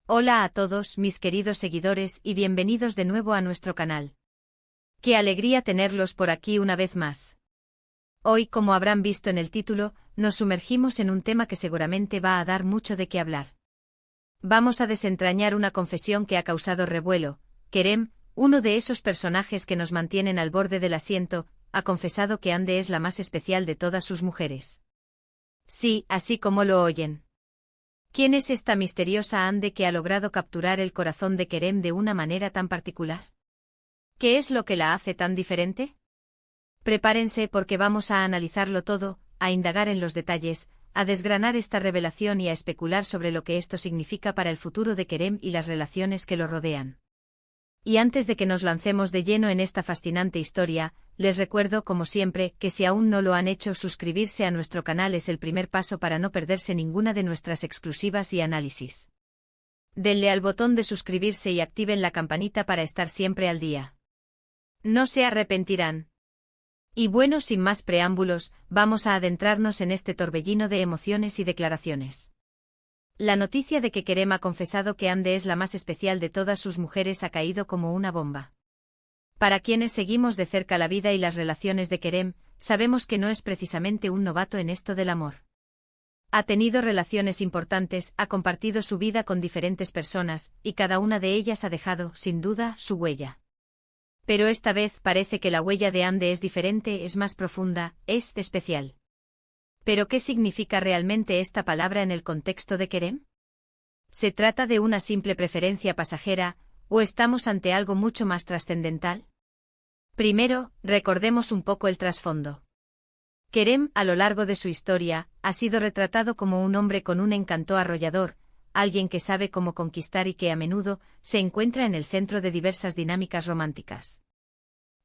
Hola a todos mis queridos seguidores y bienvenidos de nuevo a nuestro canal. Qué alegría tenerlos por aquí una vez más. Hoy, como habrán visto en el título, nos sumergimos en un tema que seguramente va a dar mucho de qué hablar. Vamos a desentrañar una confesión que ha causado revuelo. Kerem, uno de esos personajes que nos mantienen al borde del asiento, ha confesado que Hande es la más especial de todas sus mujeres. Sí, así como lo oyen. ¿Quién es esta misteriosa Hande que ha logrado capturar el corazón de Kerem de una manera tan particular? ¿Qué es lo que la hace tan diferente? Prepárense porque vamos a analizarlo todo, a indagar en los detalles, a desgranar esta revelación y a especular sobre lo que esto significa para el futuro de Kerem y las relaciones que lo rodean. Y antes de que nos lancemos de lleno en esta fascinante historia, les recuerdo, como siempre, que si aún no lo han hecho, suscribirse a nuestro canal es el primer paso para no perderse ninguna de nuestras exclusivas y análisis. Denle al botón de suscribirse y activen la campanita para estar siempre al día. No se arrepentirán. Y bueno, sin más preámbulos, vamos a adentrarnos en este torbellino de emociones y declaraciones. La noticia de que Kerem ha confesado que Hande es la más especial de todas sus mujeres ha caído como una bomba. Para quienes seguimos de cerca la vida y las relaciones de Kerem, sabemos que no es precisamente un novato en esto del amor. Ha tenido relaciones importantes, ha compartido su vida con diferentes personas, y cada una de ellas ha dejado, sin duda, su huella. Pero esta vez parece que la huella de Hande es diferente, es más profunda, es especial. ¿Pero qué significa realmente esta palabra en el contexto de Kerem? ¿Se trata de una simple preferencia pasajera, o estamos ante algo mucho más trascendental? Primero, recordemos un poco el trasfondo. Kerem, a lo largo de su historia, ha sido retratado como un hombre con un encanto arrollador, alguien que sabe cómo conquistar y que a menudo se encuentra en el centro de diversas dinámicas románticas.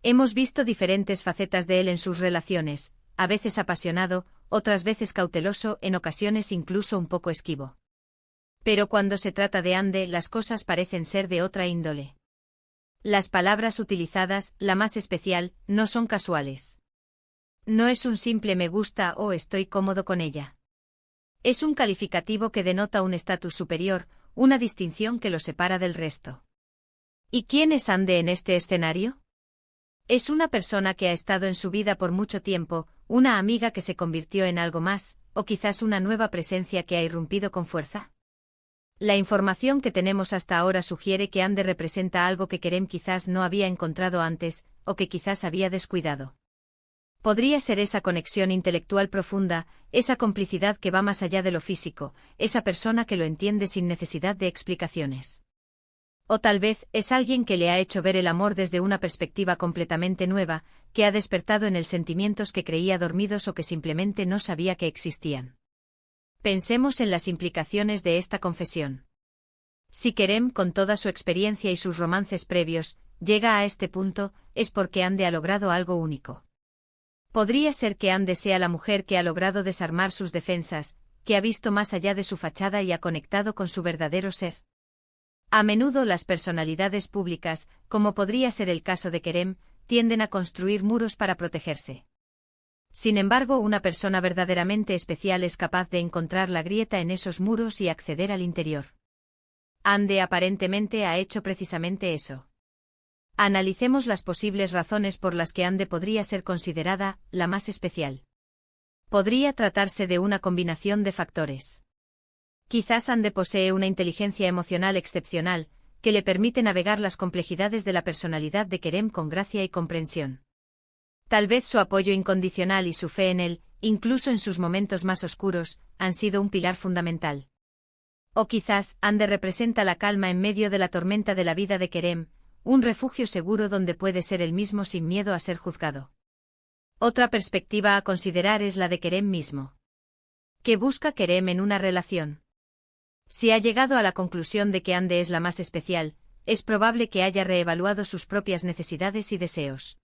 Hemos visto diferentes facetas de él en sus relaciones, a veces apasionado, otras veces cauteloso, en ocasiones incluso un poco esquivo. Pero cuando se trata de Hande, las cosas parecen ser de otra índole. Las palabras utilizadas, la más especial, no son casuales. No es un simple me gusta o estoy cómodo con ella. Es un calificativo que denota un estatus superior, una distinción que lo separa del resto. ¿Y quién es Hande en este escenario? Es una persona que ha estado en su vida por mucho tiempo, una amiga que se convirtió en algo más, o quizás una nueva presencia que ha irrumpido con fuerza. La información que tenemos hasta ahora sugiere que Hande representa algo que Kerem quizás no había encontrado antes, o que quizás había descuidado. Podría ser esa conexión intelectual profunda, esa complicidad que va más allá de lo físico, esa persona que lo entiende sin necesidad de explicaciones. O tal vez es alguien que le ha hecho ver el amor desde una perspectiva completamente nueva, que ha despertado en él sentimientos que creía dormidos o que simplemente no sabía que existían. Pensemos en las implicaciones de esta confesión. Si Kerem, con toda su experiencia y sus romances previos, llega a este punto, es porque Hande ha logrado algo único. Podría ser que Hande sea la mujer que ha logrado desarmar sus defensas, que ha visto más allá de su fachada y ha conectado con su verdadero ser. A menudo las personalidades públicas, como podría ser el caso de Kerem, tienden a construir muros para protegerse. Sin embargo, una persona verdaderamente especial es capaz de encontrar la grieta en esos muros y acceder al interior. Hande aparentemente ha hecho precisamente eso. Analicemos las posibles razones por las que Hande podría ser considerada la más especial. Podría tratarse de una combinación de factores. Quizás Hande posee una inteligencia emocional excepcional, que le permite navegar las complejidades de la personalidad de Kerem con gracia y comprensión. Tal vez su apoyo incondicional y su fe en él, incluso en sus momentos más oscuros, han sido un pilar fundamental. O quizás Hande representa la calma en medio de la tormenta de la vida de Kerem, un refugio seguro donde puede ser él mismo sin miedo a ser juzgado. Otra perspectiva a considerar es la de Kerem mismo. ¿Qué busca Kerem en una relación? Si ha llegado a la conclusión de que Hande es la más especial, es probable que haya reevaluado sus propias necesidades y deseos.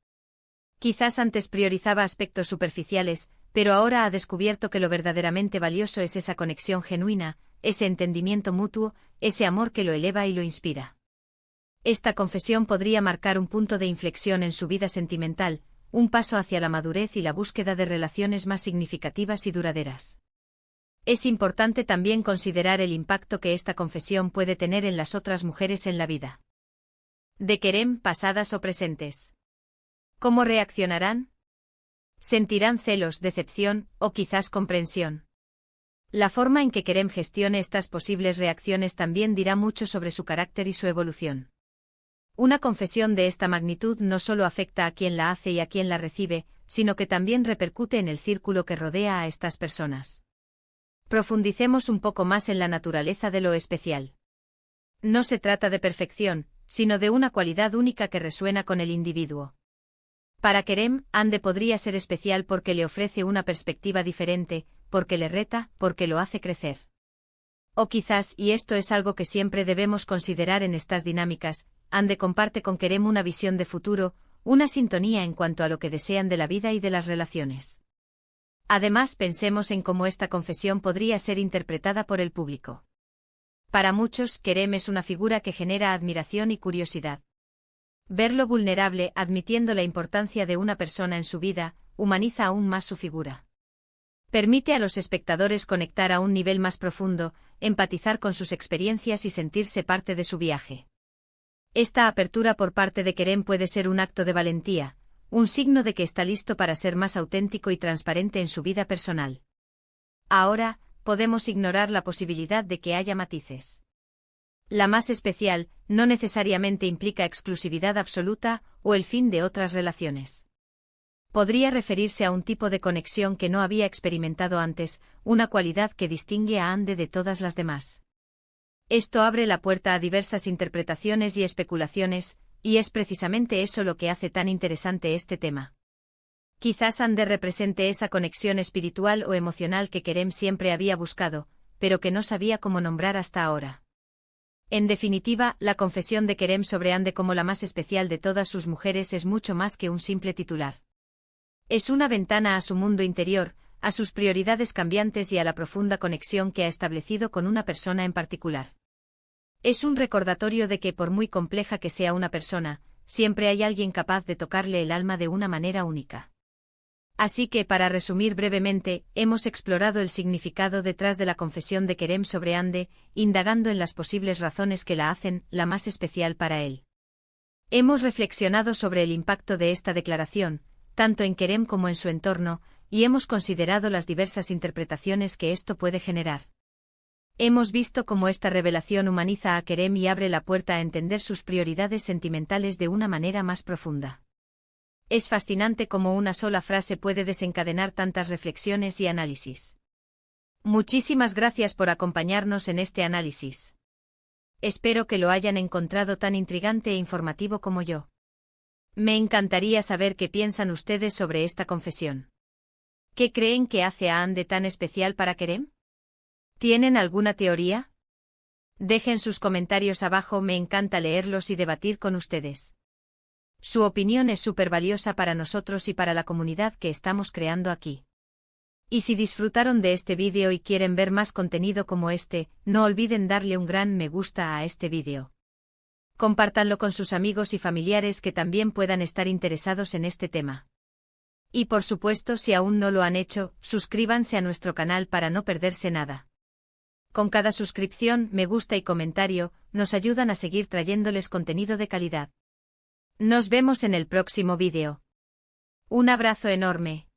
Quizás antes priorizaba aspectos superficiales, pero ahora ha descubierto que lo verdaderamente valioso es esa conexión genuina, ese entendimiento mutuo, ese amor que lo eleva y lo inspira. Esta confesión podría marcar un punto de inflexión en su vida sentimental, un paso hacia la madurez y la búsqueda de relaciones más significativas y duraderas. Es importante también considerar el impacto que esta confesión puede tener en las otras mujeres en la vida de Kerem, pasadas o presentes. ¿Cómo reaccionarán? ¿Sentirán celos, decepción, o quizás comprensión? La forma en que Kerem gestione estas posibles reacciones también dirá mucho sobre su carácter y su evolución. Una confesión de esta magnitud no solo afecta a quien la hace y a quien la recibe, sino que también repercute en el círculo que rodea a estas personas. Profundicemos un poco más en la naturaleza de lo especial. No se trata de perfección, sino de una cualidad única que resuena con el individuo. Para Kerem, Hande podría ser especial porque le ofrece una perspectiva diferente, porque le reta, porque lo hace crecer. O quizás, y esto es algo que siempre debemos considerar en estas dinámicas, Hande comparte con Kerem una visión de futuro, una sintonía en cuanto a lo que desean de la vida y de las relaciones. Además, pensemos en cómo esta confesión podría ser interpretada por el público. Para muchos, Kerem es una figura que genera admiración y curiosidad. Verlo vulnerable, admitiendo la importancia de una persona en su vida, humaniza aún más su figura. Permite a los espectadores conectar a un nivel más profundo, empatizar con sus experiencias y sentirse parte de su viaje. Esta apertura por parte de Kerem puede ser un acto de valentía, un signo de que está listo para ser más auténtico y transparente en su vida personal. Ahora, podemos ignorar la posibilidad de que haya matices. La más especial, no necesariamente implica exclusividad absoluta o el fin de otras relaciones. Podría referirse a un tipo de conexión que no había experimentado antes, una cualidad que distingue a Hande de todas las demás. Esto abre la puerta a diversas interpretaciones y especulaciones, y es precisamente eso lo que hace tan interesante este tema. Quizás Hande represente esa conexión espiritual o emocional que Kerem siempre había buscado, pero que no sabía cómo nombrar hasta ahora. En definitiva, la confesión de Kerem sobre Hande como la más especial de todas sus mujeres es mucho más que un simple titular. Es una ventana a su mundo interior, a sus prioridades cambiantes y a la profunda conexión que ha establecido con una persona en particular. Es un recordatorio de que, por muy compleja que sea una persona, siempre hay alguien capaz de tocarle el alma de una manera única. Así que, para resumir brevemente, hemos explorado el significado detrás de la confesión de Kerem sobre Hande, indagando en las posibles razones que la hacen la más especial para él. Hemos reflexionado sobre el impacto de esta declaración, tanto en Kerem como en su entorno, y hemos considerado las diversas interpretaciones que esto puede generar. Hemos visto cómo esta revelación humaniza a Kerem y abre la puerta a entender sus prioridades sentimentales de una manera más profunda. Es fascinante cómo una sola frase puede desencadenar tantas reflexiones y análisis. Muchísimas gracias por acompañarnos en este análisis. Espero que lo hayan encontrado tan intrigante e informativo como yo. Me encantaría saber qué piensan ustedes sobre esta confesión. ¿Qué creen que hace a Hande tan especial para Kerem? ¿Tienen alguna teoría? Dejen sus comentarios abajo, me encanta leerlos y debatir con ustedes. Su opinión es súper valiosa para nosotros y para la comunidad que estamos creando aquí. Y si disfrutaron de este vídeo y quieren ver más contenido como este, no olviden darle un gran me gusta a este vídeo. Compártanlo con sus amigos y familiares que también puedan estar interesados en este tema. Y por supuesto, si aún no lo han hecho, suscríbanse a nuestro canal para no perderse nada. Con cada suscripción, me gusta y comentario, nos ayudan a seguir trayéndoles contenido de calidad. Nos vemos en el próximo vídeo. Un abrazo enorme.